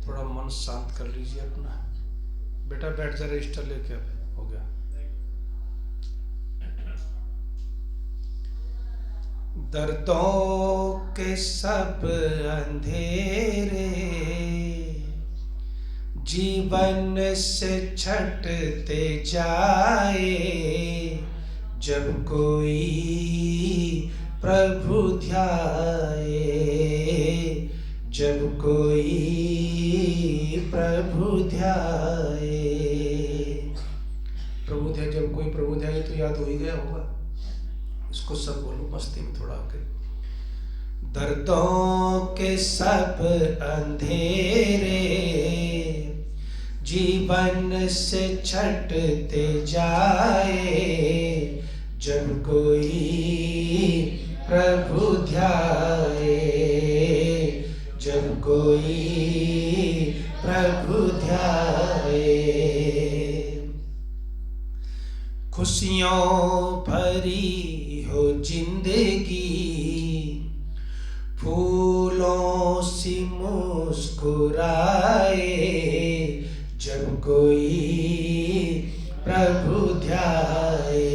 थोड़ा मन शांत कर लीजिए अपना। बेटा बैठ जा, रजिस्टर लेके अब हो गया। दर्दों के सब अंधेरे जीवन से छटते जाए, जब कोई प्रभु ध्याए, जब कोई प्रभु ध्याए। प्रभु ध्याए, जब कोई प्रभु ध्याए तो याद हो ही गया होगा। इसको सब बोलो मस्ती में थोड़ा आके। दर्दों के सब अंधेरे जीवन से छटते जाए, जब कोई प्रभु ध्याए, जब कोई प्रभु ध्याए। खुशियों भरी हो जिंदगी, फूलों सी मुस्कुराए, जब कोई प्रभु ध्याए,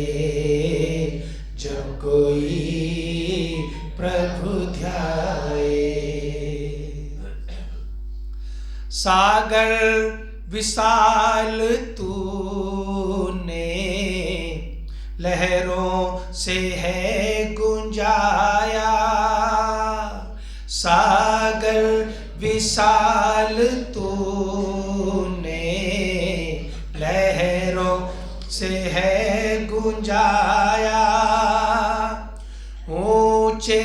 जब कोई प्रभु ध्याए। सागर विशाल तूने लहरों से है गुंजाया, सागर विशाल तूने लहरों से है गुंजाया। ऊंचे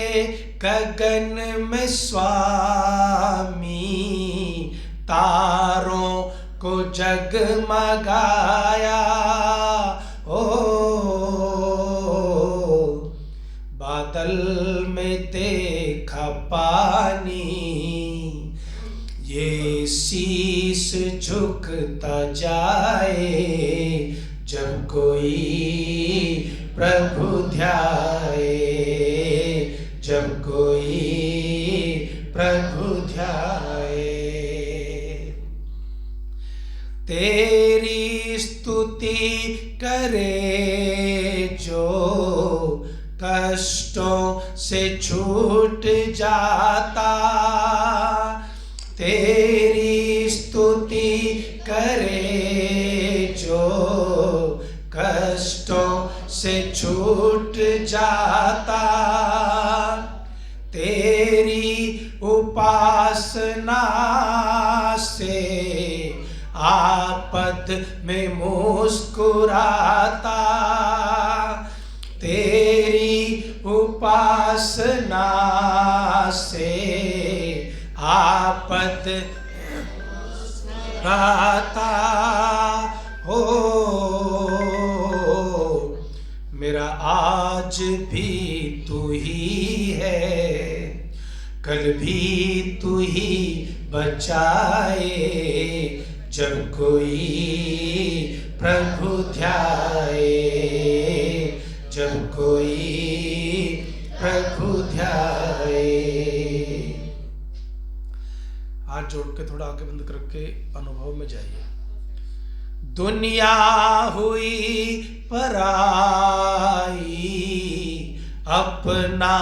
गगन में स्वामी तारों को जगमगाया। ओ बादल में देखा पानी, ये शीश झुकता जाए, जब कोई प्रभु ध्याए, जब कोई प्रभु ध्याए। तेरी स्तुति करे जो कष्टों से छूट जाता, तेरी स्तुति करे जो कष्टों से छूट जाता, तेरी उपासना से आपद में मुस्कुराता, तेरी उपासना से आपद मुस्कुराता। हो मेरा आज भी तू ही है, कल भी तू ही बचाए, जब कोई प्रभु ध्याए, जब कोई प्रभु ध्याए। हाथ जोड़ के थोड़ा आंखें बंद करके अनुभव में जाइए। दुनिया हुई पराई, अपना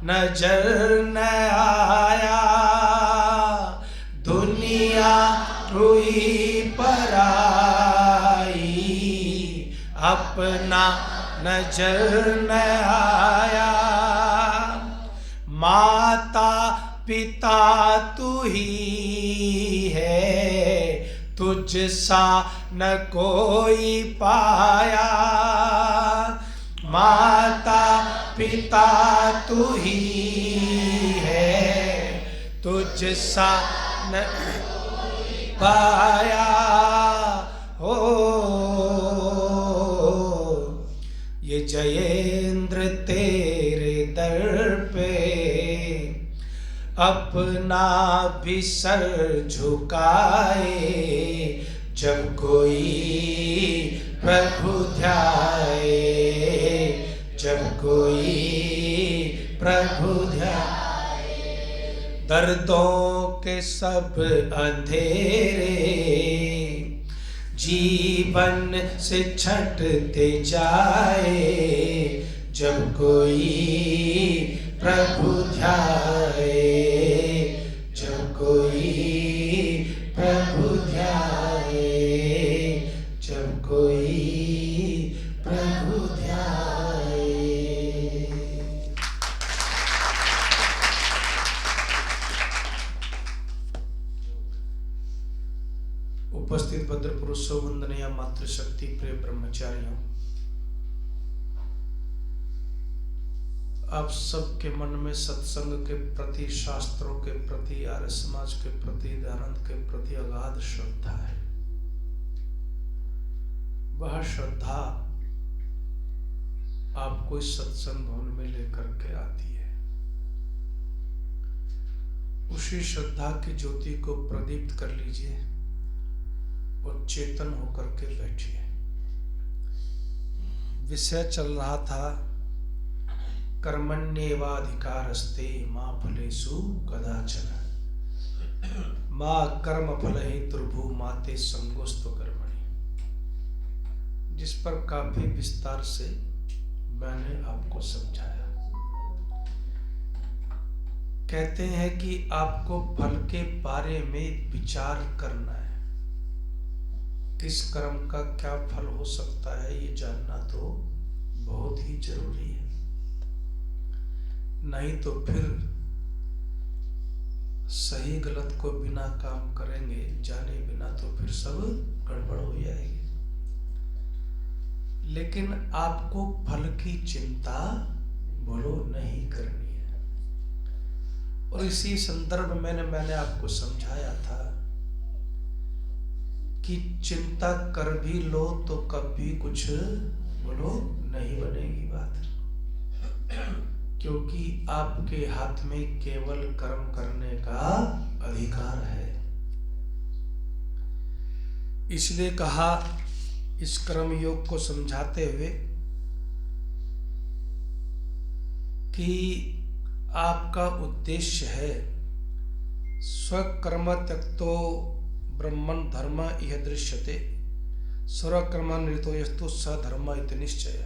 नजर न आया, दुनिया हुई पराई, अपना नजर न आया। माता पिता तू ही है, तुझ सा न कोई पाया, माता पिता तू ही है, तुझ सा न पाया। हो ये जयेंद्र तेरे दर पे अपना भी सर झुकाए, जब कोई प्रभु ध्याए, जब कोई प्रभु ध्याए। दर्दों के सब अंधेरे जीवन से छंटते जाए, जब कोई प्रभु ध्याए, जब कोई प्रभु ध्याए, जब कोई प्रभु ध्याए। उपस्थित भद्र पुरुषों, वंदनीय मातृशक्ति प्रिय ब्रह्मचारियों, आप सबके मन में सत्संग के प्रति, शास्त्रों के प्रति, आर्य समाज के प्रति, दयानंद के प्रति अगाध श्रद्धा है। वह श्रद्धा आपको इस सत्संग भवन में लेकर के आती है। उसी श्रद्धा की ज्योति को प्रदीप्त कर लीजिए और चेतन होकर के बैठिए। विषय चल रहा था कर्मण्येवाधिकारस्ते मा फलेषु कदाचन, मा कर्म फल हेतुर्भु माते संगोस्तु कर्मणि, जिस पर काफी विस्तार से मैंने आपको समझाया। कहते हैं कि आपको फल के बारे में विचार करना है। किस कर्म का क्या फल हो सकता है ये जानना तो बहुत ही जरूरी है, नहीं तो फिर सही गलत को बिना काम करेंगे जाने बिना तो फिर सब गड़बड़ हो जाएगी। लेकिन आपको फल की चिंता बोलो नहीं करनी है। और इसी संदर्भ में मैंने आपको समझाया था कि चिंता कर भी लो तो कभी कुछ बोलो नहीं बनेगी बात, क्योंकि आपके हाथ में केवल कर्म करने का अधिकार है। इसलिए कहा इस कर्म योग को समझाते हुए कि आपका उद्देश्य है स्वकर्म त्यक्तो ब्रह्मन् धर्म इह दृश्यते, सर्वकर्मान्वितो यस्तु स धर्म इति निश्चय।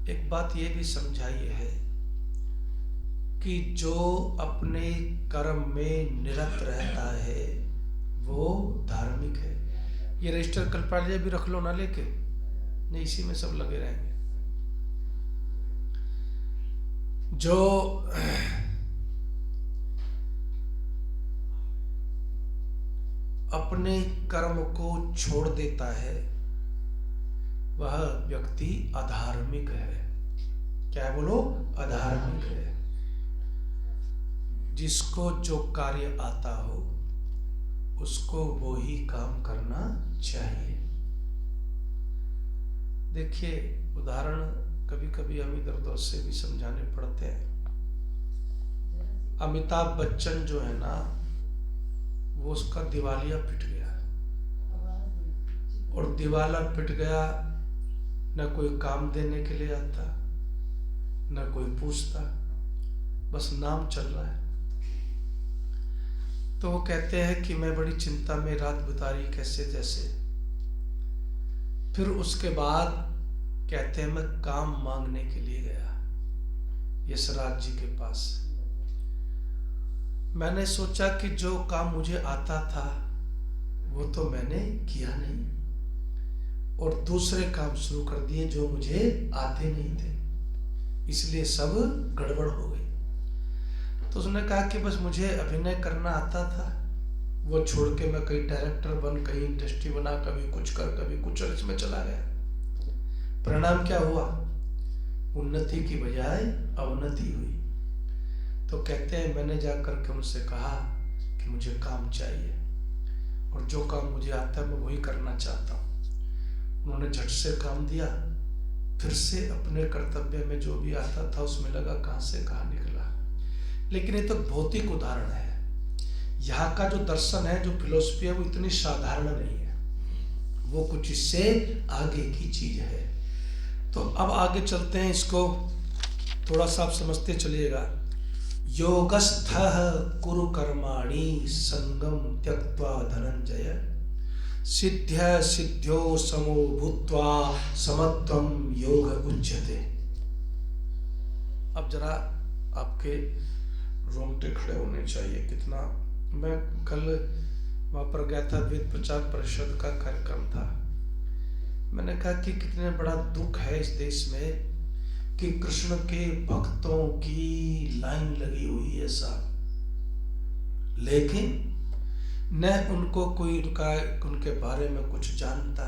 एक बात ये भी समझाई है कि जो अपने कर्म में निरत रहता है वो धार्मिक है। ये रजिस्टर कल्पालय भी रख लो ना लेके, नहीं इसी में सब लगे रहेंगे। जो अपने कर्म को छोड़ देता है वह व्यक्ति अधार्मिक है। क्या है बोलो? अधार्मिक है। जिसको जो कार्य आता हो उसको वो ही काम करना चाहिए। देखिए उदाहरण कभी कभी हम इधर उधर से भी समझाने पड़ते हैं। अमिताभ बच्चन जो है ना, वो उसका दिवालिया पिट गया, और दिवाला पिट गया, न कोई काम देने के लिए आता, न कोई पूछता, बस नाम चल रहा है। तो वो कहते हैं कि मैं बड़ी चिंता में रात बिताई कैसे जैसे। फिर उसके बाद कहते हैं मैं काम मांगने के लिए गया यशराज जी के पास। मैंने सोचा कि जो काम मुझे आता था वो तो मैंने किया नहीं, और दूसरे काम शुरू कर दिए जो मुझे आते नहीं थे, इसलिए सब गड़बड़ हो गई। तो उसने कहा कि बस मुझे अभिनय करना आता था, वो छोड़ के मैं कहीं डायरेक्टर बन, कहीं इंडस्ट्री बना, कभी कुछ कर कभी कुछ, और इसमें चला गया। परिणाम क्या हुआ? उन्नति की बजाय अवनति हुई। तो कहते हैं मैंने जाकर के उनसे कहा कि मुझे काम चाहिए, और जो काम मुझे आता है मैं वही करना चाहता हूँ। उन्होंने झट से काम दिया, फिर से अपने कर्तव्य में जो भी आता था उसमें लगा, कहाँ से कहाँ निकला। लेकिन ये तो भौतिक उदाहरण है। यहाँ का जो दर्शन है, जो फिलोसफी है, वो इतनी साधारण नहीं है, वो कुछ इससे आगे की चीज है। तो अब आगे चलते हैं, इसको थोड़ा सा आप समझते चलिएगा। योगस्थः कुरु कर्माणि संगम त्यक्त्वा धनंजय सिद्ध्य सिद्ध्यो समो भूत्वा समत्वम योग उच्यते। अब जरा आपके रोंगटे खड़े होने चाहिए। कितना, मैं कल वहां पर गया था, वेद प्रचार परिषद का कार्यक्रम था। मैंने कहा कि कितने बड़ा दुख है इस देश में कि कृष्ण के भक्तों की लाइन लगी हुई है साहब, लेकिन न उनको कोई उनके बारे में कुछ जानता,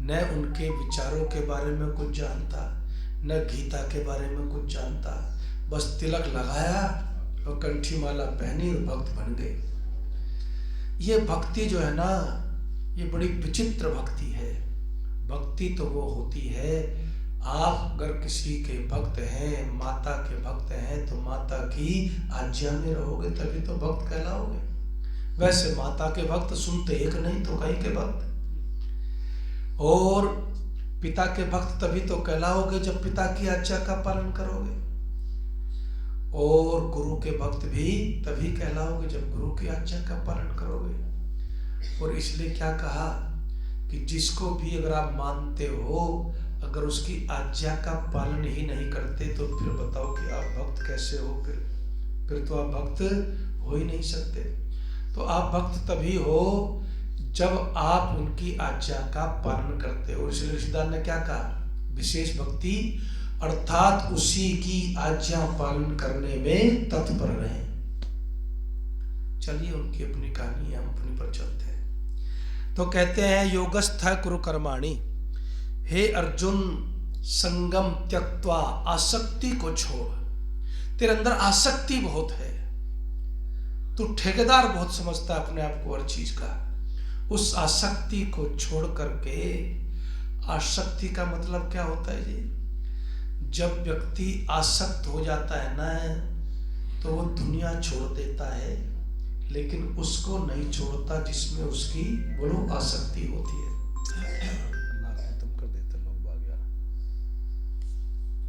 न उनके विचारों के बारे में कुछ जानता, न गीता के बारे में कुछ जानता। बस तिलक लगाया और कंठी माला पहनी और भक्त बन गए। ये भक्ति जो है ना, ये बड़ी विचित्र भक्ति है। भक्ति तो वो होती है, आप अगर किसी के भक्त हैं, माता के भक्त हैं, तो माता की आज्ञा में रहोगे तभी तो भक्त कहलाओगे। वैसे माता के भक्त सुनते एक नहीं तो कई के भक्त, और पिता के भक्त तभी तो कहलाओगे जब पिता की आज्ञा का पालन करोगे, और गुरु के भक्त भी तभी कहलाओगे जब गुरु की आज्ञा का पालन करोगे। और इसलिए क्या कहा कि जिसको भी अगर आप मानते हो, अगर उसकी आज्ञा का पालन ही नहीं करते तो फिर बताओ कि आप भक्त कैसे हो। फिर तो आप भक्त हो ही नहीं सकते। तो आप भक्त तभी हो जब आप उनकी आज्ञा का पालन करते हो। इसलिए ऋषिदार ने क्या कहा, विशेष भक्ति अर्थात उसी की आज्ञा पालन करने में तत्पर रहें। चलिए उनकी अपनी कहानी, हम अपनी पर चलते हैं। तो कहते हैं योगस्थ कुरु कर्माणि, हे अर्जुन संगम त्यक्त्वा, आसक्ति को छोड़। तेरे अंदर आसक्ति बहुत है, तू ठेकेदार बहुत समझता है अपने आप को हर चीज का। उस आसक्ति को छोड़ करके, आसक्ति का मतलब क्या होता है जी, जब व्यक्ति आसक्त हो जाता है ना, तो वो दुनिया छोड़ देता है, लेकिन उसको नहीं छोड़ता जिसमें उसकी बोलो आसक्ति होती है। खत्म कर देते लोग बाग यार।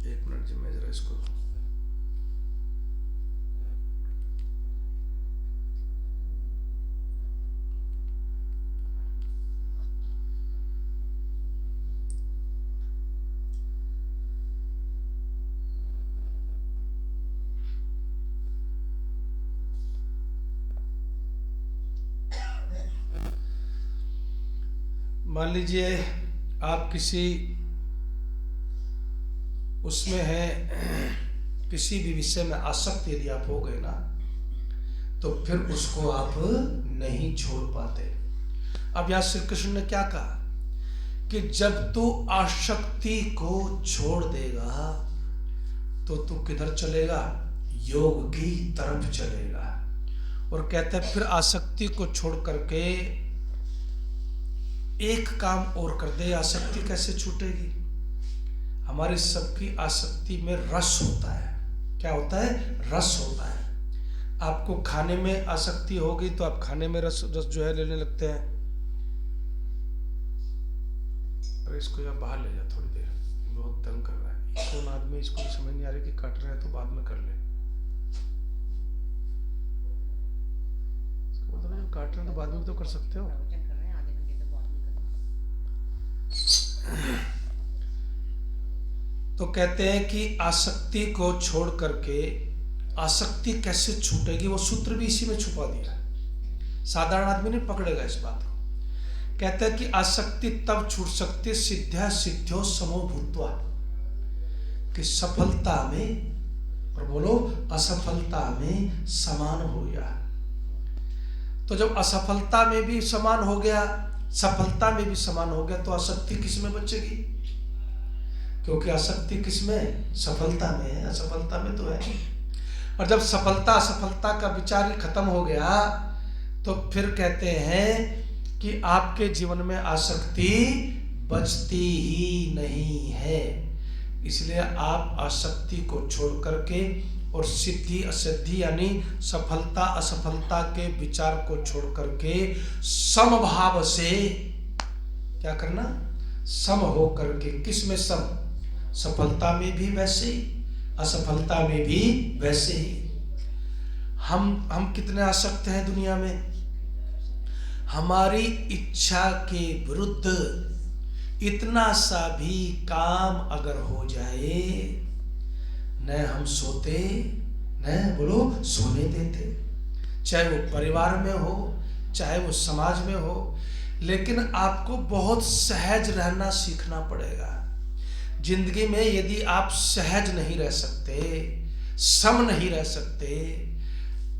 एक मिनट जी, मैं जरा इसको मान लीजिए आप किसी उसमें है, किसी भी विषय में आसक्त यदि आप हो गए ना, तो फिर उसको आप नहीं छोड़ पाते। अब यहां श्री कृष्ण ने क्या कहा कि जब तू आसक्ति को छोड़ देगा तो तू किधर चलेगा, योग की तरफ चलेगा। और कहते हैं फिर आसक्ति को छोड़ करके एक काम और कर दे। आसक्ति कैसे छूटेगी, हमारी सबकी आसक्ति में रस होता है। क्या होता है, रस होता है। आपको खाने में आसक्ति होगी तो आप खाने में रस जो है लेने लगते हैं। अरे इसको यहाँ बाहर ले जा थोड़ी देर, बहुत तंग कर रहा है। कौन आदमी, इसको समझ नहीं आ रही कि काट रहा है तो बाद में कर ले। जो काट रहे हैं तो बाद में तो कर सकते हो। तो कहते हैं कि आसक्ति को छोड़ करके, आसक्ति कैसे छूटेगी वो सूत्र भी इसी में छुपा दिया है, साधारण आदमी नहीं पकड़ेगा इस बात को। कहते हैं कि आसक्ति तब छूट सकती सिद्ध्या सिद्ध्यो समो भूत्वा, कि सफलता में, और बोलो असफलता में समान हो गया। तो जब असफलता में भी समान हो गया, सफलता में भी समान हो गया, तो आसक्ति किस में बचेगी, क्योंकि आसक्ति किस में, सफलता में है, असफलता में तो है। और जब सफलता असफलता का विचार ही खत्म हो गया तो फिर कहते हैं कि आपके जीवन में आसक्ति बचती ही नहीं है। इसलिए आप आसक्ति को छोड़ करके और सिद्धि असिद्धि यानी सफलता असफलता के विचार को छोड़ करके समभाव से क्या करना, सम हो करके। किस में सम, सफलता में भी वैसे ही, असफलता में भी वैसे ही। हम कितने आसक्त हैं दुनिया में। हमारी इच्छा के विरुद्ध इतना सा भी काम अगर हो जाए, न हम सोते न बोलो सोने देते, चाहे वो परिवार में हो चाहे वो समाज में हो। लेकिन आपको बहुत सहज रहना सीखना पड़ेगा। जिंदगी में यदि आप सहज नहीं रह सकते, सम नहीं रह सकते,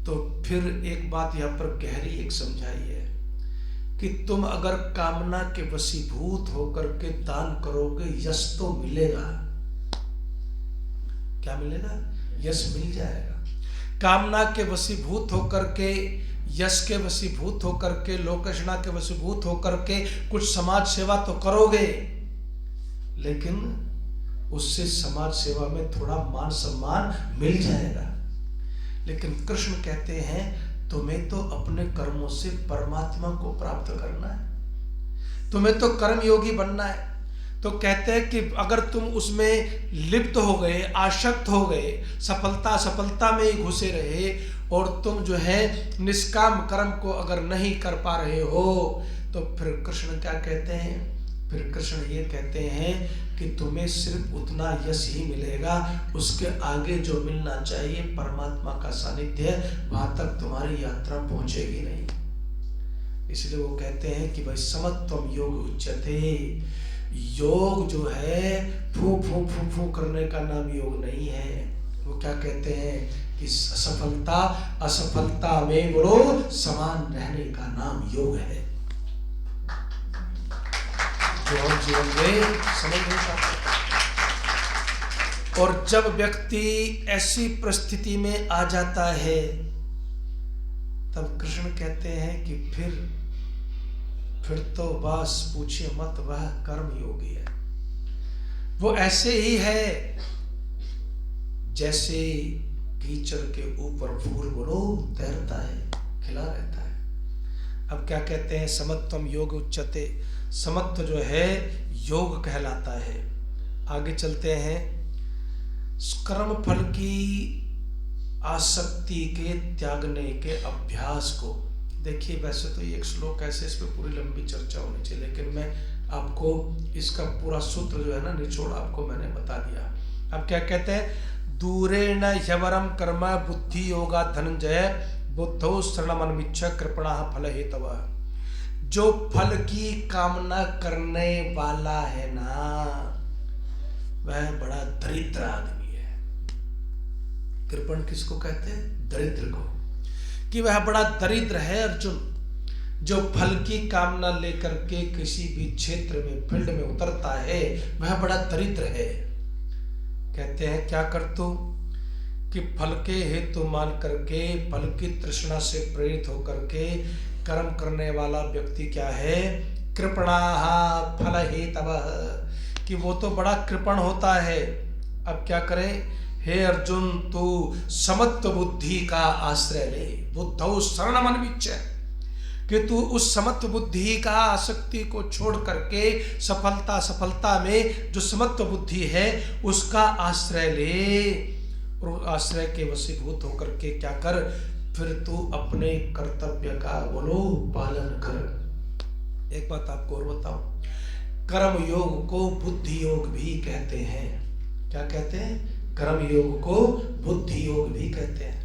तो फिर एक बात यहाँ पर गहरी एक समझाई है कि तुम अगर कामना के वशीभूत होकर के दान करोगे, यश तो मिलेगा। क्या मिलेगा? यश मिल जाएगा। कामना के वशीभूत होकर के, यश के वशीभूत होकर के, लोकषणा के वशीभूत होकर के कुछ समाज सेवा तो करोगे, लेकिन उससे समाज सेवा में थोड़ा मान सम्मान मिल जाएगा। लेकिन कृष्ण कहते हैं तुम्हें तो अपने कर्मों से परमात्मा को प्राप्त करना है, तुम्हें तो कर्मयोगी बनना है। तो कहते हैं कि अगर तुम उसमें लिप्त हो गए, आसक्त हो गए, सफलता में ही घुसे रहे और तुम जो है निष्काम कर्म को अगर नहीं कर पा रहे हो, तो फिर कृष्ण क्या कहते हैं? फिर कृष्ण ये कहते हैं कि तुम्हें सिर्फ उतना यश ही मिलेगा, उसके आगे जो मिलना चाहिए परमात्मा का सानिध्य, वहां तक तुम्हारी यात्रा पहुंचेगी नहीं। इसलिए वो कहते हैं कि भाई समत्वम योग उच्यते। योग जो है फू फू फू फू करने का नाम योग नहीं है। वो क्या कहते हैं कि सफलता असफलता में बोलो समान रहने का नाम योग है। जो हम जीवन में समझ नहीं पाते। और जब व्यक्ति ऐसी परिस्थिति में आ जाता है, तब कृष्ण कहते हैं कि फिर तो बस पूछिए मत, वह कर्म योगी है। वो ऐसे ही है जैसे कीचड़ के ऊपर फूल बोलो तैरता है, खिला रहता है। अब क्या कहते हैं? समत्वम योग उच्यते। समत्व जो है योग कहलाता है। आगे चलते हैं। कर्म फल की आसक्ति के त्यागने के अभ्यास को देखिए। वैसे तो ये एक श्लोक ऐसे, इस पर पूरी लंबी चर्चा होनी चाहिए, लेकिन मैं आपको इसका पूरा सूत्र जो है ना निचोड़ आपको मैंने बता दिया। अब क्या कहते हैं? दूरेण ह्यवरम कर्म बुद्धि योगा धनंजय बुद्धौ शरणमन्विच्छ कृपणा फल हेतव। जो फल की कामना करने वाला है ना, वह बड़ा दरिद्र आदमी है। कृपण किसको कहते हैं? दरिद्र को। कि वह बड़ा दरिद्र है अर्जुन, जो फल की कामना लेकर के किसी भी क्षेत्र में फील्ड में उतरता है, वह बड़ा दरिद्र है। कहते हैं क्या कर तू कि फल के हेतु मान करके, फल की तृष्णा से प्रेरित होकर के कर्म करने वाला व्यक्ति क्या है? कृपणाः फल हेतवः, कि वो तो बड़ा कृपण होता है। अब क्या करें? हे अर्जुन, तू समत्व बुद्धि का आश्रय ले। बुद्धौ शरणमन्विच्छ, कि तू उस समत्व बुद्धि का आसक्ति को छोड़ करके सफलता में जो समत्व बुद्धि है उसका आश्रय ले। और आश्रय के वशीभूत होकर के क्या कर? फिर तू अपने कर्तव्य का बोलो पालन कर। एक बात आपको और बताऊं, कर्म योग को बुद्धि योग भी कहते हैं। क्या कहते हैं? कर्म योग को बुद्धि योग भी कहते हैं।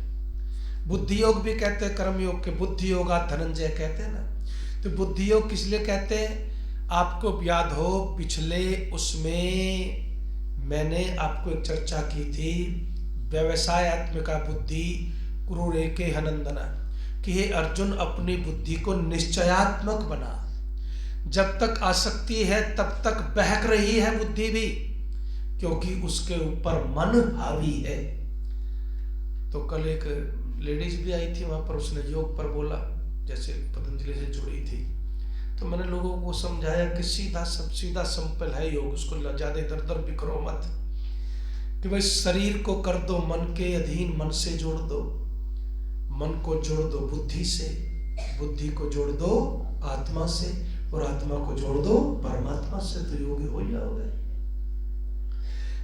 बुद्धि योग भी कहते हैं कर्म योग के। बुद्धि योगा धनंजय कहते हैं ना। तो बुद्धि योग किस लिए कहते हैं? आपको याद हो पिछले उसमें मैंने आपको एक चर्चा की थी, व्यवसायत्मिका बुद्धि कुरुरेके हनंदना, कि हे अर्जुन अपनी बुद्धि को निश्चयात्मक बना। जब तक आसक्ति है तब तक बहक रही है बुद्धि भी, क्योंकि उसके ऊपर मन हावी है। तो कल एक लेडीज भी आई थी वहां पर, उसने योग पर बोला, जैसे पतंजलि से जुड़ी थी। तो मैंने लोगों को समझाया कि सीधा सिंपल है योग, उसको ज्यादा इधर उधर बिखरो मत, कि भाई शरीर को कर दो मन के अधीन, मन से जोड़ दो, मन को जोड़ दो बुद्धि से, बुद्धि को जोड़ दो आत्मा से, और आत्मा को जोड़ दो परमात्मा से, तो योगी हो जाओगे।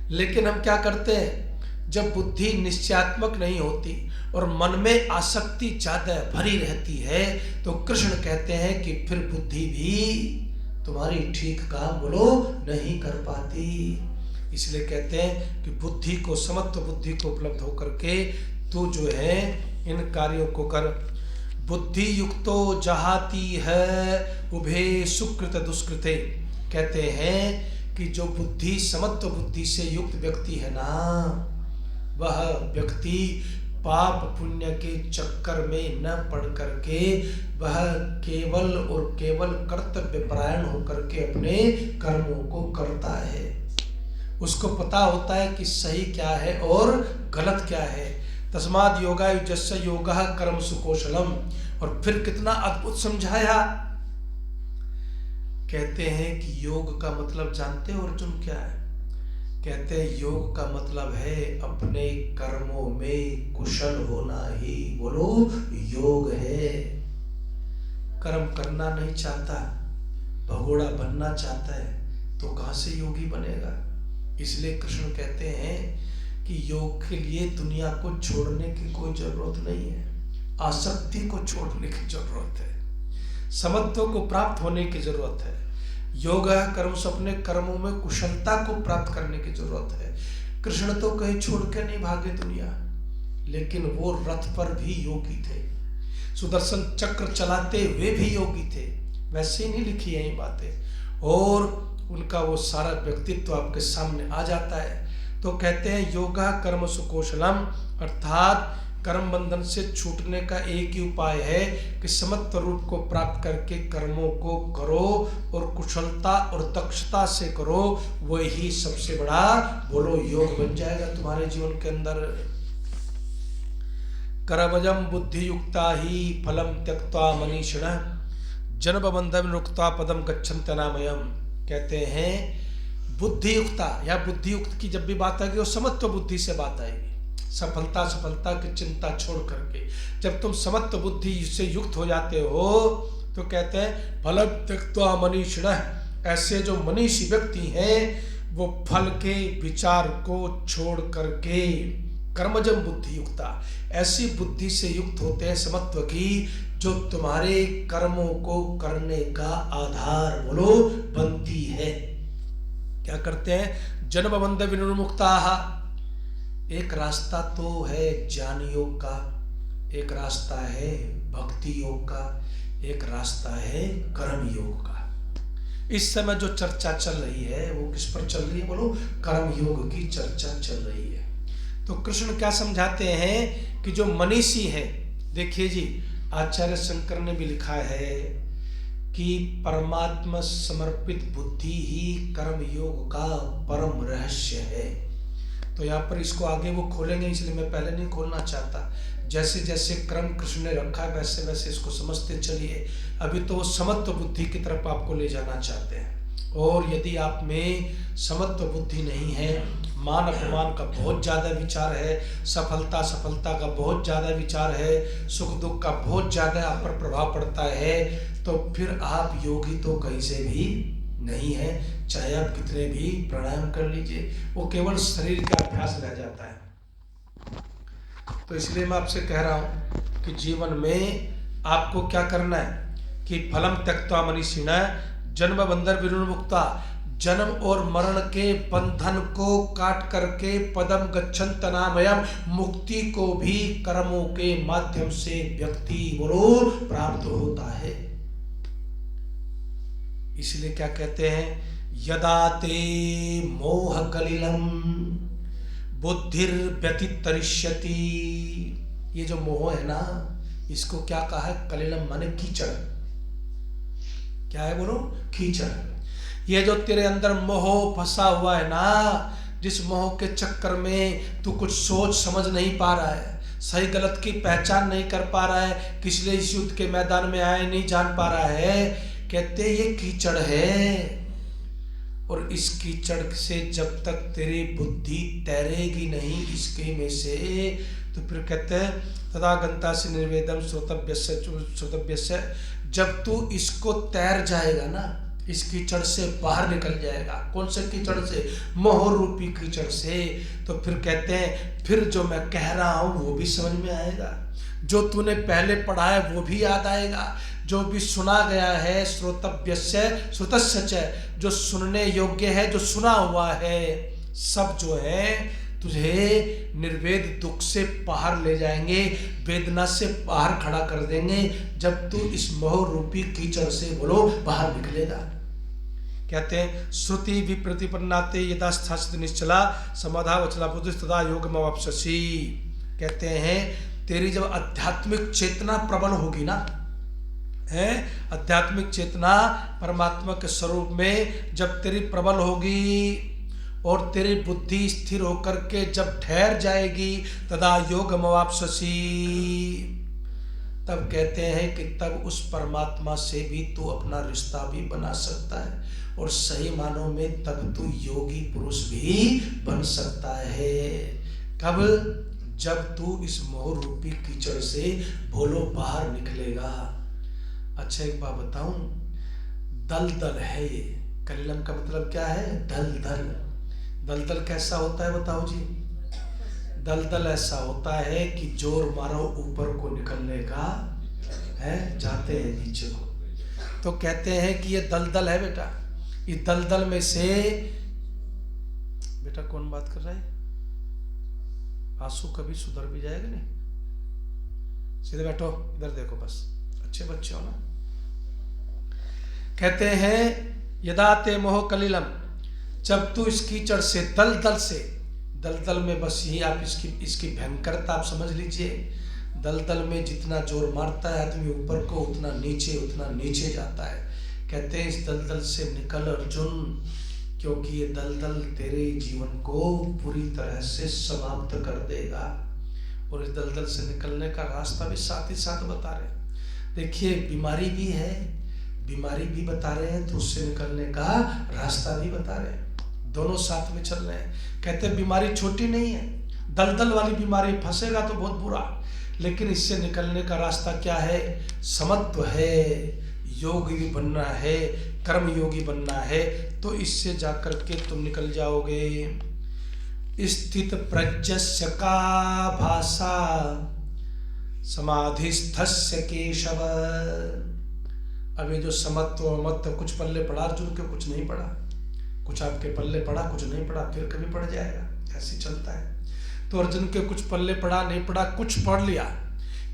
लेकिन हम क्या करते हैं? जब बुद्धि निश्चयात्मक नहीं होती और मन में आसक्ति ज्यादा भरी रहती है, तो कृष्ण कहते हैं कि फिर बुद्धि भी तुम्हारी ठीक काम बोलो नहीं कर पाती। इसलिए कहते हैं कि बुद्धि को, समत्व बुद्धि को उपलब्ध होकर के तू जो है इन कार्यों को कर। बुद्धि युक्तो जहाती है उभे सुकृत दुष्कृते। कहते हैं कि जो बुद्धि, समत्व बुद्धि से युक्त व्यक्ति है ना, वह व्यक्ति पाप पुण्य के चक्कर में न पड़ करके वह केवल और केवल कर्तव्य परायण होकर के अपने कर्मों को करता है। उसको पता होता है कि सही क्या है और गलत क्या है। तस्माद् योगायुजस्य योगः कर्म सुकौशलम। और फिर कितना अद्भुत समझाया। कहते हैं कि योग का मतलब जानते हो अर्जुन क्या है? कहते हैं योग का मतलब है अपने कर्मों में कुशल होना ही बोलो योग है। कर्म करना नहीं चाहता, भगोड़ा बनना चाहता है, तो कहां से योगी बनेगा? इसलिए कृष्ण कहते हैं कि योग के लिए दुनिया को छोड़ने की कोई जरूरत नहीं है, आसक्ति को छोड़ने की जरूरत है, समत्व को प्राप्त होने की जरूरत है। योग कर्म से अपने कर्मों में कुशलता को प्राप्त करने की जरूरत है। कृष्ण तो कहीं छोड़ के नहीं भागे दुनिया, लेकिन वो रथ पर भी योगी थे, सुदर्शन चक्र चलाते हुए भी योगी थे। वैसे ही नहीं लिखी है ये बातें, और उनका वो सारा व्यक्तित्व आपके सामने आ जाता है। तो कहते हैं योगा कर्म सुकौशलम, अर्थात कर्म बंधन से छूटने का एक ही उपाय है कि समत्व रूप को प्राप्त करके कर्मों को करो और कुशलता और दक्षता से करो। वही सबसे बड़ा बोलो योग बन जाएगा तुम्हारे जीवन के अंदर। कर्मजम बुद्धि युक्ता ही फलम त्यक्त्वा मनीषिणः जन्म बंधन रुक्ता पदम गच्छन्ति नामयम्। कहते हैं बुद्धि युक्ता या बुद्धि युक्त की जब भी बात आएगी वो समत्व बुद्धि से बात आएगी। सफलता की चिंता छोड़ करके जब तुम समत्व बुद्धि से युक्त हो जाते हो, तो कहते हैं फलम त्यक्त्वा मनीषिणः। ऐसे जो मनीषी व्यक्ति हैं वो फल के विचार को छोड़ करके कर्मजम बुद्धि युक्ता, ऐसी बुद्धि से युक्त होते हैं समत्व की, जो तुम्हारे कर्मों को करने का आधार बोलो बनती है। क्या करते हैं? जन्म बंध विनिर्मुक्ताः। एक रास्ता तो है ज्ञान योग का, एक रास्ता है भक्ति योग का, एक रास्ता है कर्म योग का। इस समय जो चर्चा चल रही है वो किस पर चल रही है बोलो? कर्म योग की चर्चा चल रही है। तो कृष्ण क्या समझाते हैं कि जो मनीषी है, देखिए जी आचार्य शंकर ने भी लिखा है कि परमात्मा समर्पित बुद्धि ही कर्म योग का परम रहस्य है। तो यहाँ पर इसको आगे वो खोलेंगे, इसलिए मैं पहले नहीं खोलना चाहता। जैसे जैसे क्रम कृष्ण ने रखा वैसे वैसे इसको समझते चलिए। अभी तो वो समत्व बुद्धि की तरफ आपको ले जाना चाहते हैं, और यदि आप में समत्व बुद्धि नहीं है, मान अपमान का बहुत ज़्यादा विचार है, सफलता का बहुत ज़्यादा विचार है, सुख दुख का बहुत ज़्यादा आप पर प्रभाव पड़ता है, तो फिर आप योगी तो कहीं से भी नहीं है। चाहे आप कितने भी प्राणायाम कर लीजिए, वो केवल शरीर का अभ्यास रह जाता है। तो इसलिए मैं आपसे कह रहा हूँ कि जीवन में आपको क्या करना है कि फलम त्यक्त्वा मनीषिणः जन्म बंधन विनिर्मुक्ता, जन्म और मरण के बंधन को काट करके पदम गच्छन्ति नामयम्, मुक्ति को भी कर्मों के माध्यम से व्यक्ति बोलो प्राप्त होता है। इसलिए क्या कहते हैं? यदा ते मोह कलिलम बुद्धिर व्यतितरिष्यति। ये जो मोह है ना, इसको क्या कहा है? कलिलम माने कीचड़। क्या है बोलो? कीचड़। ये जो तेरे अंदर मोह फंसा हुआ है ना, जिस मोह के चक्कर में तू कुछ सोच समझ नहीं पा रहा है, सही गलत की पहचान नहीं कर पा रहा है, किस लिए इस युद्ध के मैदान में आए नहीं जान पा रहा है, कहते ये कीचड़ है। और इस कीचड़ से जब तक तेरी बुद्धि तैरेगी नहीं इसके में से, तो फिर कहते हैं तदा गंता से निर्वेदम श्रोतव्यस्य। जब तू इसको तैर जाएगा ना, इस कीचड़ से बाहर निकल जाएगा। कौन से कीचड़ से? मोह रूपी कीचड़ से। तो फिर कहते हैं फिर जो मैं कह रहा हूं वो भी समझ में आएगा, जो तूने पहले पढ़ा है वो भी याद आएगा, जो भी सुना गया है श्रोतव्यस्य श्रुतस्य च, जो सुनने योग्य है, जो सुना हुआ है, सब जो है तुझे निर्वेद दुख से बाहर ले जाएंगे, वेदना से बाहर खड़ा कर देंगे, जब तू इस मोह रूपी कीचड़ से बोलो बाहर निकलेगा। कहते हैं श्रुति विप्रतिपन्नाते यदा स्थासित निश्चला समाधा वचला बुद्धि तदा योगमवाप्स्यसि। कहते हैं तेरी जब आध्यात्मिक चेतना प्रबल होगी ना, है आध्यात्मिक चेतना परमात्मा के स्वरूप में जब तेरी प्रबल होगी और तेरी बुद्धि स्थिर होकर के जब ठहर जाएगी, तदा योगमवाप्स्यसि, तब कहते हैं कि तब उस परमात्मा से भी तू अपना रिश्ता भी बना सकता है, और सही मानों में तब तू योगी पुरुष भी बन सकता है। कब? जब तू इस मोह रूपी कीचड़ से बोलो बाहर निकलेगा। अच्छा एक बात बताऊं, दलदल है ये, कलिलम का मतलब क्या है? दलदल। दलदल कैसा होता है बताओ जी? दलदल ऐसा होता है कि जोर मारो ऊपर को निकलने का है, जाते हैं नीचे को। तो कहते हैं कि ये दलदल है बेटा, ये दलदल में से, बेटा कौन बात कर रहा है? आंसू कभी सुधर भी जाएगा नहीं, सीधे बैठो इधर देखो, बस अच्छे बच्चे हो ना। कहते हैं यदा ते मोह कलिलम, जब तू इस कीचड़ से दलदल से, दलदल में बस यही आप इसकी भयंकरता आप समझ लीजिए। दलदल में जितना जोर मारता है आदमी ऊपर को, उतना नीचे जाता है। कहते हैं इस दलदल से निकल अर्जुन, क्योंकि ये दलदल तेरे जीवन को पूरी तरह से समाप्त कर देगा। और इस दलदल से निकलने का रास्ता भी साथ ही साथ बता रहे हैं। देखिए बीमारी भी है, बीमारी भी बता रहे हैं, तो उससे निकलने का रास्ता भी बता रहे हैं, दोनों साथ में चल रहे हैं। कहते हैं बीमारी छोटी नहीं है, दलदल वाली बीमारी, फंसेगा तो बहुत बुरा, लेकिन इससे निकलने का रास्ता क्या है? समत्व है, योगी बनना है, कर्म योगी बनना है, तो इससे जाकर के तुम निकल जाओगे। स्थित प्रज्ञस्य का भाषा समाधिस्थस्य केशव। अब ये जो समत्व मत्व कुछ पल्ले पड़ा अर्जुन के, कुछ नहीं पड़ा, कुछ आपके पल्ले पड़ा, कुछ नहीं पड़ा, फिर कभी पड़ जाएगा, ऐसे चलता है। तो अर्जुन के कुछ पल्ले पड़ा नहीं पड़ा, कुछ पढ़ लिया,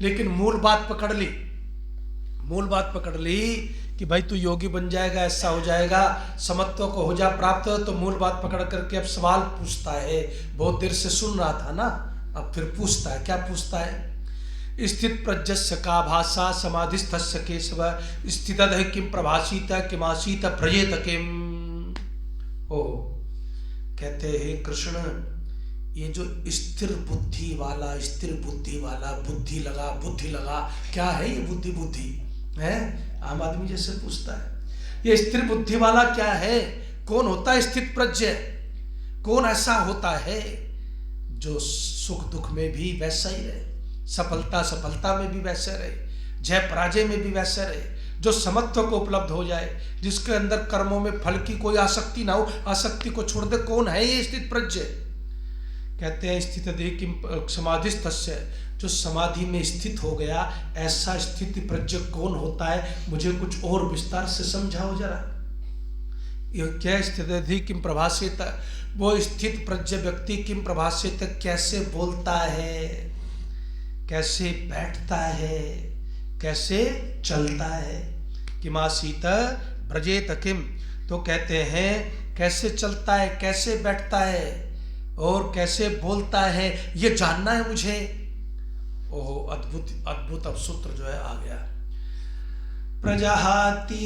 लेकिन मूल बात पकड़ ली, मूल बात पकड़ ली कि भाई तू योगी बन जाएगा, ऐसा हो जाएगा, समत्व को हो जा प्राप्त। तो मूल बात पकड़ करके अब सवाल पूछता है, बहुत देर से सुन रहा था ना, अब फिर पूछता है। क्या पूछता है? स्थित प्रज्ञस्य का भाषा समाधिस्थस्य केशव, स्थितः किम प्रभाषित किमासीत प्रजेत किम। ओ कहते हैं कृष्ण, ये जो स्थिर बुद्धि वाला बुद्धि लगा क्या है ये बुद्धि है? आम आदमी जैसे पूछता है, ये स्थिर बुद्धि वाला क्या है? कौन होता है स्थित प्रज्ञ? कौन ऐसा होता है जो सुख दुख में भी वैसा ही रहे, सफलता में भी वैसे रहे, जय पराजय में भी वैसे रहे, जो समत्व को उपलब्ध हो जाए, जिसके अंदर कर्मों में फल की कोई आसक्ति ना हो, आसक्ति को छोड़ दे। कौन है ये स्थित प्रज्ञ? कहते हैं स्थित किम समाधिस्थस्य, जो समाधि में स्थित हो गया, ऐसा स्थिति प्रज्ञ कौन होता है? मुझे कुछ और विस्तार से समझाओ जरा। ये क्या स्थित किम प्रभाषित, वो स्थित प्रज्ञ व्यक्ति किम प्रभाषित, कैसे बोलता है, कैसे बैठता है, कैसे चलता है? किमासीत ब्रजेत किम, तो कहते हैं कैसे चलता है, कैसे बैठता है और कैसे बोलता है, ये जानना है मुझे। ओह अद्भुत अब सूत्र जो है आ गया। प्रजहाति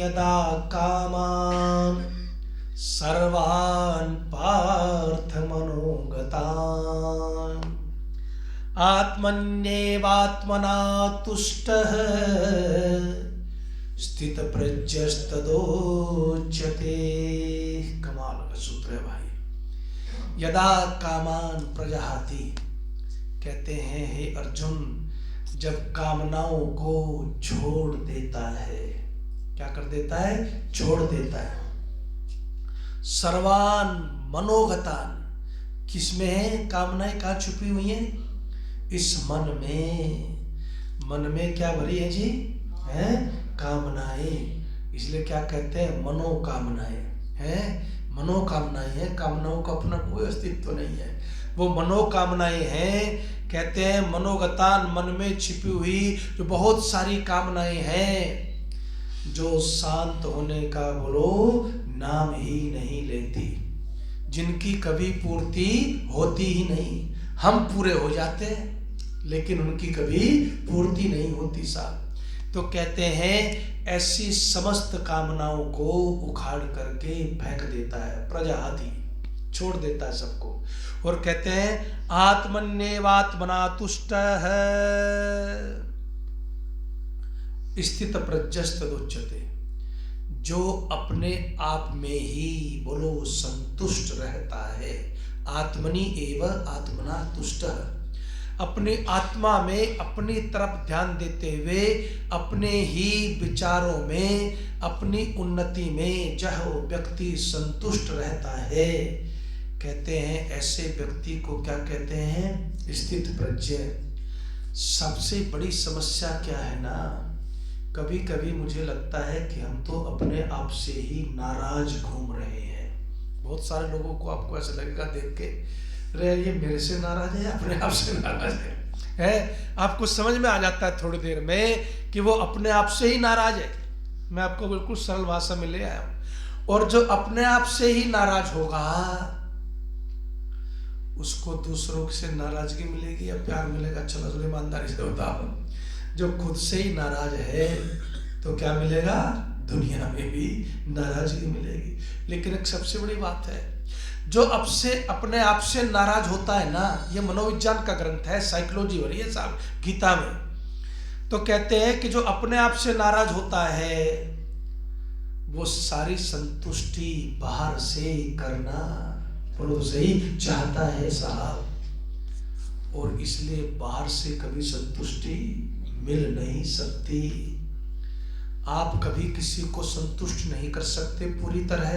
यदा कामान सर्वान् पार्थ मनोगतान् आत्मन्येवात्मना तुष्टः स्थित प्रज्ञस्तदोच्यते। कमाल का सूत्र है भाई। यदा कामान प्रजहाति, कहते हैं हे अर्जुन, जब कामनाओं को छोड़ देता है, क्या कर देता है? छोड़ देता है। सर्वान मनोगतान, किसमें है कामनाएं? कहाँ छुपी हुई हैं? इस मन में। मन में क्या भरी है जी? है कामनाएं। इसलिए क्या कहते हैं? मनोकामनाएं हैं। मनोकामनाएं हैं, कामनाओं का अपना कोई अस्तित्व नहीं है, वो मनोकामनाएं हैं। कहते हैं मनोगतान, मन में छिपी हुई जो बहुत सारी कामनाएं हैं, जो शांत होने का बोलो नाम ही नहीं लेती, जिनकी कभी पूर्ति होती ही नहीं। हम पूरे हो जाते हैं लेकिन उनकी कभी पूर्ति नहीं होती साहब। तो कहते हैं ऐसी समस्त कामनाओं को उखाड़ करके फेंक देता है, प्रजाति छोड़ देता है सबको। और कहते हैं आत्मन्येवात्मना तुष्टः स्थित प्रज्ञस्तदुच्यते, जो अपने आप में ही बोलो संतुष्ट रहता है। आत्मनि एव आत्मना तुष्टः, अपनी आत्मा में अपनी तरफ ध्यान देते हुए अपने ही विचारों में, अपनी उन्नति में जहाँ व्यक्ति संतुष्ट रहता है, कहते हैं ऐसे व्यक्ति को क्या कहते हैं? स्थित प्रज्ञ। सबसे बड़ी समस्या क्या है ना, कभी कभी मुझे लगता है कि हम तो अपने आप से ही नाराज घूम रहे हैं। बहुत सारे लोगों को आपको ऐसा लगेगा देख के, अरे ये मेरे से नाराज है, अपने आप से नाराज है। आपको समझ में आ जाता है थोड़ी देर में कि वो अपने आप से ही नाराज है। मैं आपको बिल्कुल सरल भाषा में ले आया हूं। और जो अपने आप से ही नाराज होगा उसको दूसरों से नाराजगी मिलेगी या प्यार मिलेगा? चलो थोड़ी ईमानदारी से बताओ। जो खुद से ही नाराज है तो क्या मिलेगा? दुनिया में भी नाराजगी मिलेगी। लेकिन एक सबसे बड़ी बात है, जो अब से अपने आप से नाराज होता है ना, ये मनोविज्ञान का ग्रंथ है, साइकोलॉजी हो रही है साहब गीता में। तो कहते हैं कि जो अपने आप से नाराज होता है वो सारी संतुष्टि बाहर से करना बोलो तो सही चाहता है साहब, और इसलिए बाहर से कभी संतुष्टि मिल नहीं सकती। आप कभी किसी को संतुष्ट नहीं कर सकते पूरी तरह,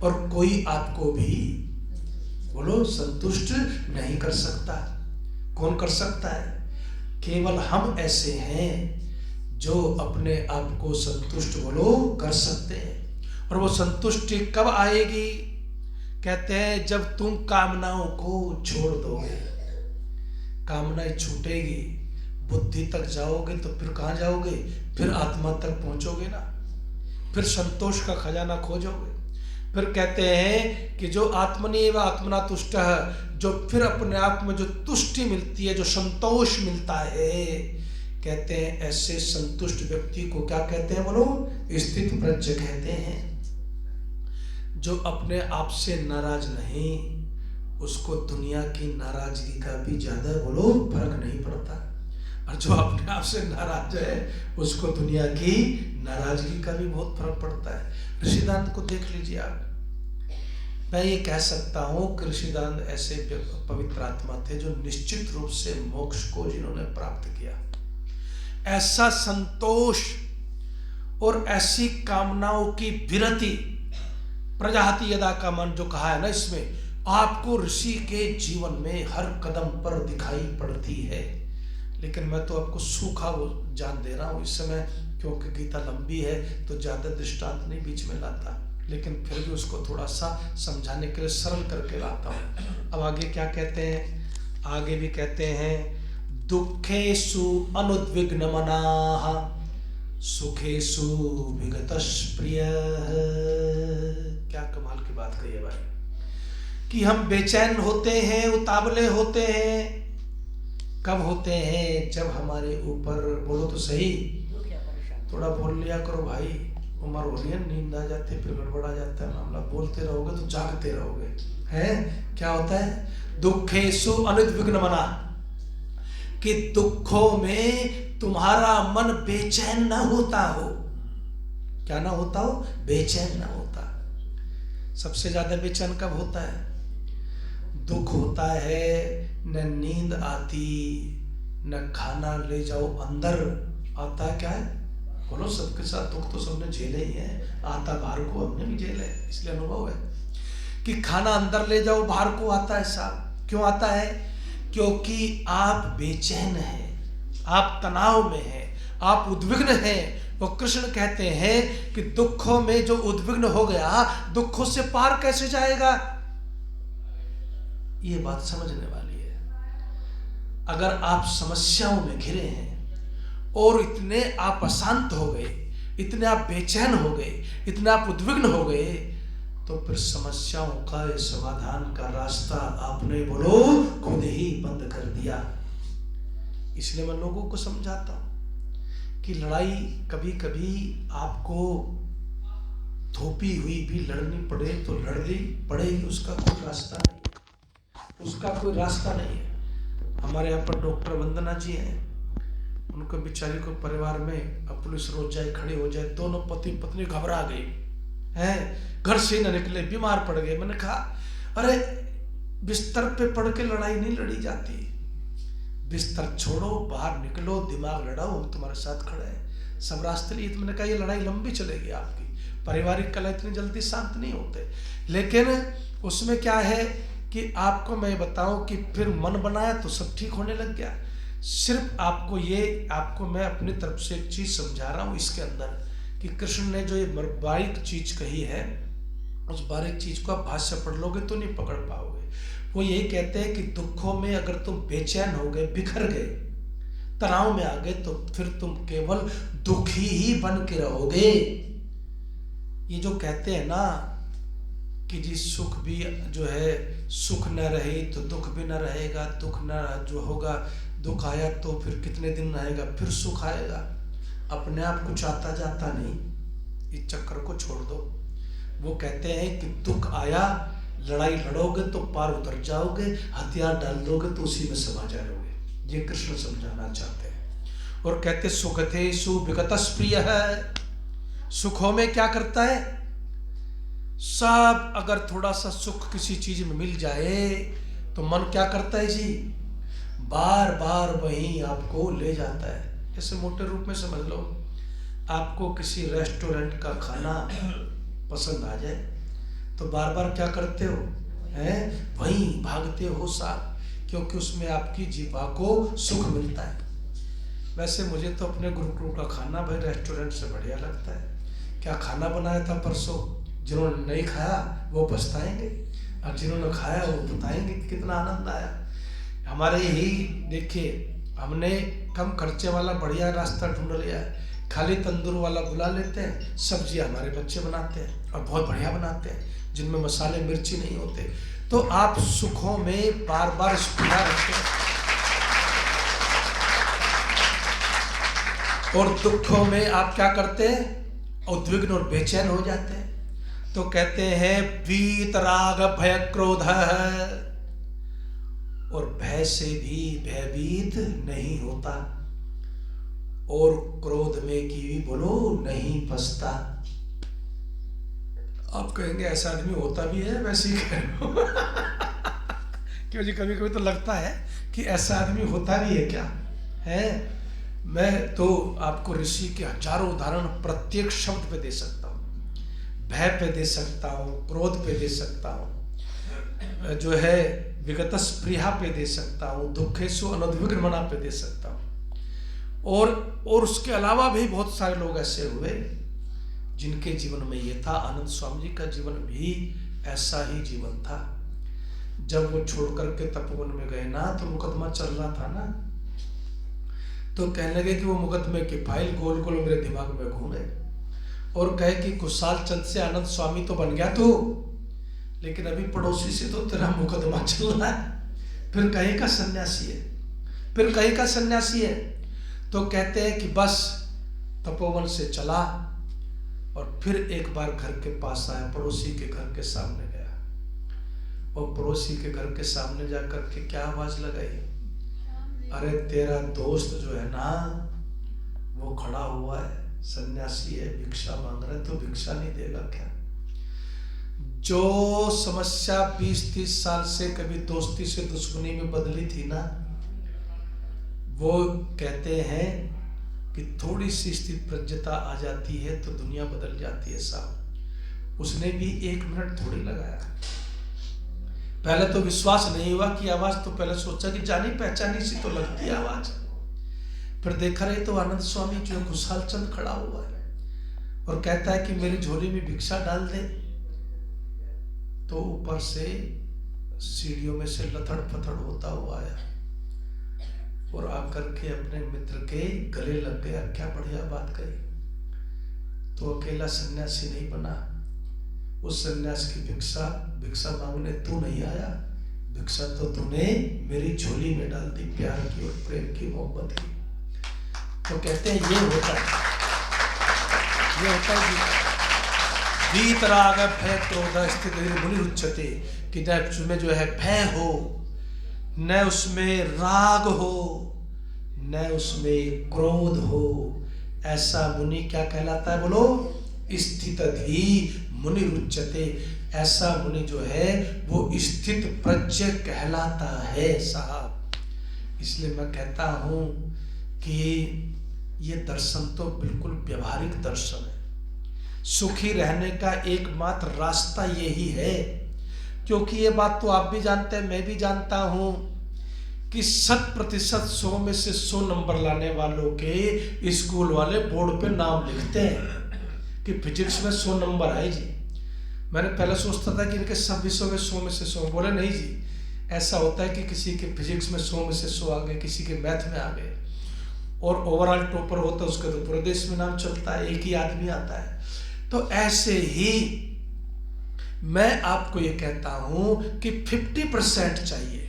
और कोई आपको भी बोलो संतुष्ट नहीं कर सकता। कौन कर सकता है? केवल हम ऐसे हैं जो अपने आप को संतुष्ट बोलो कर सकते हैं। और वो संतुष्टि कब आएगी? कहते हैं जब तुम कामनाओं को छोड़ दोगे। कामनाएं छूटेगी, बुद्धि तक जाओगे तो फिर कहाँ जाओगे? फिर आत्मा तक पहुंचोगे ना, फिर संतोष का खजाना खोजोगे। फिर कहते हैं कि जो आत्मनेव आत्मना तुष्ट है, जो फिर अपने आप में जो तुष्टि मिलती है, जो संतोष मिलता है, कहते हैं ऐसे संतुष्ट व्यक्ति को क्या कहते हैं बोलो? स्थित प्रज्ञ कहते हैं। जो अपने आप से नाराज नहीं, उसको दुनिया की नाराजगी का भी ज्यादा बोलो फर्क नहीं पड़ता, और जो अपने आप से नाराज है उसको दुनिया की नाराजगी का भी बहुत फर्क पड़ता है। ऋषिदांत को देख लीजिए आप। मैं ये कह सकता हूँ कि ऋषिदांत ऐसे पवित्र आत्मा थे जो निश्चित रूप से मोक्ष को जिन्होंने प्राप्त किया। ऐसा संतोष और ऐसी कामनाओं की विरति, प्रजाति यदा का मन जो कहा है ना, इसमें आपको ऋषि के जीवन में हर कदम पर दिखाई पड़ती है। लेकिन मैं तो आपको सूखा वो जान दे रहा हूँ इस समय, क्योंकि गीता लंबी है तो ज्यादा दृष्टांत नहीं बीच में लाता, लेकिन फिर भी उसको थोड़ा सा समझाने के लिए सरल करके लाता हूँ। अब आगे क्या कहते हैं? आगे भी कहते हैं दुखेषु अनुद्विग्नमनाः सुखेषु विगतस्प्रियः। क्या कमाल की बात कही है भाई, कि हम बेचैन होते हैं, उतावले होते हैं। कब होते हैं? जब हमारे ऊपर बोलो तो सही, थोड़ा बोल लिया करो भाई, उम्र हो रही है, नींद आ जाती है, फिर गड़बड़ा जाता है मामला। बोलते रहोगे तो जागते रहोगे। है क्या होता है? दुखेषु अनुद्विग्नमना, कि दुखों में तुम्हारा मन बेचैन ना होता हो। क्या ना होता हो? बेचैन ना होता। सबसे ज्यादा बेचैन कब होता है? दुख होता है, न नींद आती, न खाना ले जाओ अंदर आता है, क्या है? बोलो, सबके साथ दुख तो सबने झेले ही है, आता बाहर को हमने भी झेले, इसलिए अनुभव है कि खाना अंदर ले जाओ बाहर को आता है साहब। क्यों आता है? क्योंकि आप बेचैन हैं, आप तनाव में हैं, आप उद्विग्न हैं। वो कृष्ण कहते हैं कि दुखों में जो उद्विग्न हो गया, दुखों से पार कैसे जाएगा? ये बात समझने वाली है। अगर आप समस्याओं में घिरे हैं और इतने आप अशांत हो गए, इतने आप बेचैन हो गए, इतने आप उद्विग्न हो गए, तो फिर समस्याओं का समाधान का रास्ता आपने बोलो खुद ही बंद कर दिया। इसलिए मैं लोगों को समझाता हूं कि लड़ाई कभी कभी आपको धोपी हुई भी लड़नी पड़े तो लड़नी पड़ेगी, उसका कोई रास्ता नहीं, उसका कोई रास्ता नहीं है। हमारे यहाँ पर डॉक्टर वंदना जी हैं, उनको बेचारी को परिवार में अब पुलिस रोज जाए खड़े हो जाए, दोनों पति पत्नी घबरा गई हैं, घर से न निकले, बीमार पड़ गए। मैंने कहा अरे बिस्तर पे पड़ के लड़ाई नहीं लड़ी जाती, बिस्तर छोड़ो, बाहर निकलो, दिमाग लड़ाओ, हम तुम्हारे साथ खड़े हैं, सब रास्ते लिए। तो मैंने कहा ये लड़ाई लंबी चलेगी आपकी, पारिवारिक कलह इतनी जल्दी शांत नहीं होते। लेकिन उसमें क्या है कि आपको मैं बताऊं कि फिर मन बनाया तो सब ठीक होने लग गया। सिर्फ आपको मैं अपनी तरफ से एक चीज समझा रहा हूं इसके अंदर कि कृष्ण ने जो ये बारीक चीज कही है, उस बारीक चीज को आप भाष्य पढ़ लोगे तो नहीं पकड़ पाओगे। वो यही कहते हैं कि दुखों में अगर तुम बेचैन हो गए, बिखर गए, तनाव में आ गए, तो फिर तुम केवल दुखी ही बन के रहोगे। ये जो कहते हैं ना कि जी सुख भी जो है, सुख न रहे तो दुख भी न रहेगा, दुख न जो होगा, दुख आया तो फिर कितने दिन रहेगा, फिर सुख आएगा, अपने आप कुछ आता जाता नहीं, इस चक्कर को छोड़ दो। वो कहते हैं कि दुख आया, लड़ाई लड़ोगे तो पार उतर जाओगे, हथियार डाल दोगे तो उसी में समा जाओगे। ये कृष्ण समझाना चाहते हैं। और कहते सुखते सुविगतस् प्रिय है, सुखों में क्या करता है, सब अगर थोड़ा सा सुख किसी चीज में मिल जाए तो मन क्या करता है जी, बार बार वहीं आपको ले जाता है। जैसे मोटे रूप में समझ लो, आपको किसी रेस्टोरेंट का खाना पसंद आ जाए तो बार बार क्या करते हो, हैं, वहीं भागते हो साथ, क्योंकि उसमें आपकी जीवा को सुख मिलता है। वैसे मुझे तो अपने गुरुकुल का खाना भाई रेस्टोरेंट से बढ़िया लगता है। क्या खाना बनाया था परसों, जिन्होंने नहीं खाया वो पछताएंगे, और जिन्होंने खाया वो बताएंगे कि कितना आनंद आया। हमारे ही देखिए, हमने कम खर्चे वाला बढ़िया रास्ता ढूंढ लिया है, खाली तंदूर वाला बुला लेते हैं, सब्जी हमारे बच्चे बनाते हैं और बहुत बढ़िया बनाते हैं, जिनमें मसाले मिर्ची नहीं होते। तो आप सुखों में बार बार स्पृहा रखें और दुखों में आप क्या करते हैं, उद्विग्न और बेचैन हो जाते हैं। तो कहते हैं वीत राग भय क्रोध, और भय से भी भयभीत नहीं होता, और क्रोध में की भी बोलो नहीं फंसता। आप कहेंगे ऐसा आदमी होता भी है, वैसे ही कह रहे हो क्यों जी, कभी कभी तो लगता है कि ऐसा आदमी होता भी है क्या है। मैं तो आपको ऋषि के हजारों उदाहरण प्रत्येक शब्द पे दे सकता हूँ, भय पे दे सकता हूँ, क्रोध पे दे सकता हूँ, जो है विगतस् प्रिया पे दे सकता हूँ, दुखेषु अनुद्विग्न मना पे दे सकता हूँ। और उसके अलावा भी बहुत सारे लोग ऐसे हुए जिनके जीवन में ये था। आनंद स्वामी जी का जीवन भी ऐसा ही जीवन था। जब वो छोड़ करके तपोवन में गए ना, तो मुकदमा चल रहा था ना, तो कहने लगे कि वो मुकदमे की फाइल गोल गोल मेरे दिमाग में घूमे और कहे कि कुछ साल चंद से आनंद स्वामी तो बन गया तू, लेकिन अभी पड़ोसी से तो तेरा मुकदमा चल रहा है, फिर कहीं का सन्यासी है, फिर कहीं का सन्यासी है। तो कहते हैं कि बस तपोवन से चला और फिर एक बार घर के पास आया, पड़ोसी के घर के सामने गया और पड़ोसी के घर के सामने जाकर के क्या आवाज लगाई, अरे तेरा दोस्त जो है ना वो खड़ा हुआ है, सन्यासी है, भिक्षा मांग रहा है, तो भिक्षा नहीं देगा क्या। जो समस्या 20-30 साल से कभी दोस्ती से दुश्मनी में बदली थी ना, वो कहते हैं कि थोड़ी सी स्थित प्रज्ञता आ जाती है तो दुनिया बदल जाती है साहब। उसने भी 1 मिनट थोड़ी लगाया। पहले तो विश्वास नहीं हुआ कि आवाज, तो पहले सोचा कि जानी पहचानी सी तो लगती है आवाज। फिर देखा रहे तो आनंद स्वामी जो खुशहाल चंद खड़ा हुआ है और कहता है कि मेरी झोली में भिक्षा डाल दे। तो ऊपर से सीढ़ियों में से लथड़ पथड़ होता हुआ आया और आकर के अपने मित्र के गले लग गया। क्या बढ़िया बात कही। तो अकेला सन्यासी नहीं बना, उस सन्यास की भिक्षा मांगने तू नहीं आया, भिक्षा तो तूने मेरी झोली में डाल दी, प्यार की और प्रेम की, मोहब्बत की। तो कहते हैं ये होता है वीतराग भय क्रोध स्थित मुनि उच्चते, कि न उसमें जो है भय हो, न उसमें राग हो, न उसमें क्रोध हो, ऐसा मुनि क्या कहलाता है? बोलो, स्थित ही मुनि रुच्यते। ऐसा मुनि जो है वो स्थित प्रज्ञ कहलाता है साहब। इसलिए मैं कहता हूं कि ये दर्शन तो बिल्कुल व्यवहारिक दर्शन है। सुखी रहने का एकमात्र रास्ता यही है, क्योंकि ये बात तो आप भी जानते हैं, मैं भी जानता हूं कि 100% 100 में से 100 नंबर लाने वालों के स्कूल वाले बोर्ड पे नाम लिखते हैं कि फिजिक्स में 100 नंबर आए जी। मैंने पहले सोचता था कि इनके सब विषयों में 100 में से 100, बोले नहीं जी, ऐसा होता है कि किसी के फिजिक्स में 100 में से 100 आ गए, किसी के मैथ में आ गए, और ओवरऑल टॉपर होता है उसका तो पूरे देश में नाम चलता है, एक ही आदमी आता है। तो ऐसे ही मैं आपको ये कहता हूं कि 50% चाहिए,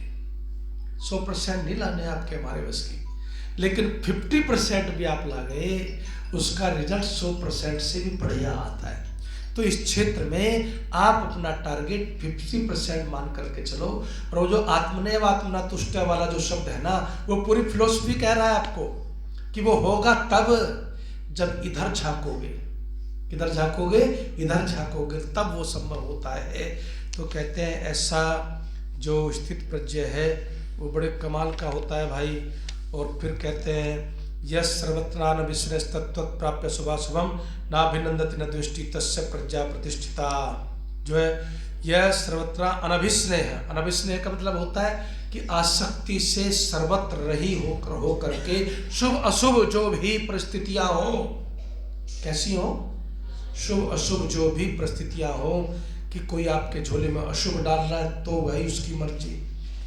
100% नहीं लाने आपके हमारे बस की, लेकिन 50% भी आप ला गए, उसका रिजल्ट 100% से भी बढ़िया आता है। तो इस क्षेत्र में आप अपना टारगेट 50% मान करके चलो। और जो आत्मनेव आत्मना तुष्ट वाला जो शब्द है ना, वो पूरी फिलोसफी कह रहा है आपको कि वो होगा तब जब इधर झांकोगे, किधर झांकोगे, इधर झांकोगे, तब वो संभव होता है। तो कहते हैं ऐसा जो स्थित प्रज्ञ है वो बड़े कमाल का होता है भाई। और फिर कहते हैं यह सर्वत्र न विस्मय तत्व प्राप्य शुभाशुभम नाभिनंदति न द्वेष्टि तस्य प्रज्ञा प्रतिष्ठिता। जो है यह सर्वत्र अनभिस्नेह है। अनभिस्नेह का मतलब होता है कि आसक्ति से सर्वत्र रही हो करके शुभ अशुभ जो भी परिस्थितियां हो, कैसी हो, शुभ अशुभ जो भी परिस्थितियां हो, कि कोई आपके झोले में अशुभ डाल रहा है तो भाई उसकी मर्जी,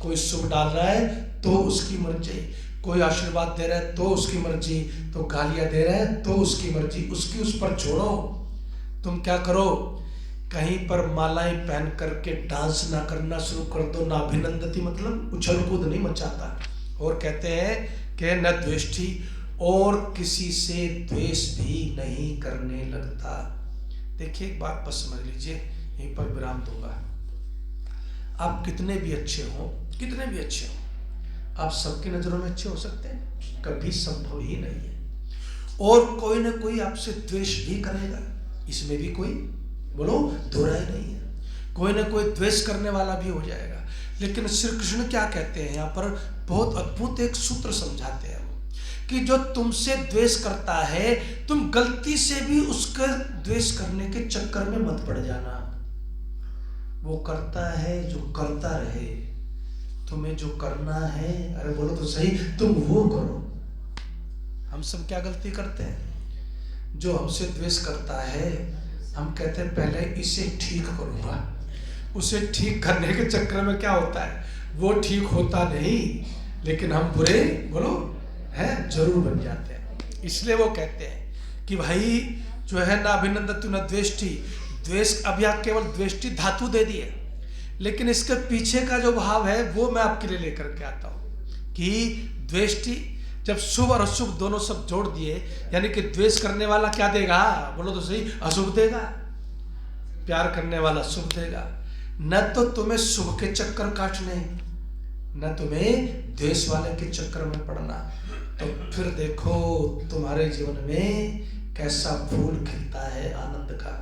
कोई शुभ डाल रहा है तो उसकी मर्जी, कोई आशीर्वाद दे रहा है तो उसकी मर्जी, तो गालियां दे रहा है तो उसकी मर्जी, उसकी उस पर छोड़ो। तुम क्या करो, कहीं पर मालाएं पहन करके डांस ना करना शुरू कर दो। ना अभिनंदती मतलब उछल कूद नहीं मचाता। और कहते हैं कि न द्वेष्टि, और किसी से द्वेष भी नहीं करने लगता। देखिए एक बात बस समझ लीजिए, यहीं पर विराम दूंगा। आप कितने भी अच्छे हो, कितने भी अच्छे हो, आप सबकी नजरों में अच्छे हो सकते हैं? कभी संभव ही नहीं है। और कोई ना कोई आपसे द्वेष भी करेगा, इसमें भी कोई बोलो दो राय नहीं है। कोई ना कोई द्वेष करने वाला भी हो जाएगा। लेकिन श्री कृष्ण क्या कहते हैं यहाँ पर, बहुत अद्भुत एक सूत्र समझाते हैं वो, कि जो तुमसे द्वेष करता है तुम गलती से भी उसका द्वेष करने के चक्कर में मत पड़ जाना। वो करता है जो करता रहे, तुम्हें जो करना है, अरे बोलो तो सही, तुम वो करो। हम सब क्या गलती करते हैं, जो हमसे द्वेष करता है हम कहते हैं पहले इसे ठीक करूंगा। उसे ठीक करने के चक्कर में क्या होता है, वो ठीक होता नहीं, लेकिन हम बुरे बोलो है जरूर बन जाते हैं। इसलिए वो कहते हैं कि भाई जो है ना अभिनंदतु न द्वेष्टि, द्वेष अब यहाँ केवल द्वेष्टि धातु दे दिए, लेकिन इसके पीछे का जो भाव है वो मैं आपके लिए लेकर के आता हूं कि द्वेष्टि जब शुभ और अशुभ दोनों सब जोड़ दिए, यानी कि द्वेष करने वाला क्या देगा, बोलो तो सही, अशुभ देगा, प्यार करने वाला शुभ देगा। न तो तुम्हें शुभ के चक्कर काटने, न तुम्हें द्वेष वाले के चक्कर में पड़ना। तो फिर देखो तुम्हारे जीवन में कैसा फूल खिलता है आनंद का।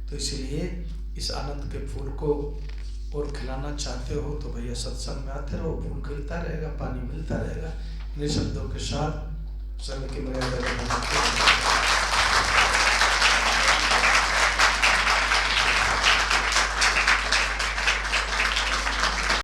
तो इसलिए इस आनंद के फूल को और खिलाना चाहते हो तो भैया सत्संग में आते रहो, फूल खिलता रहेगा, पानी मिलता रहेगा। इन शब्दों के साथ समय की मर्यादा में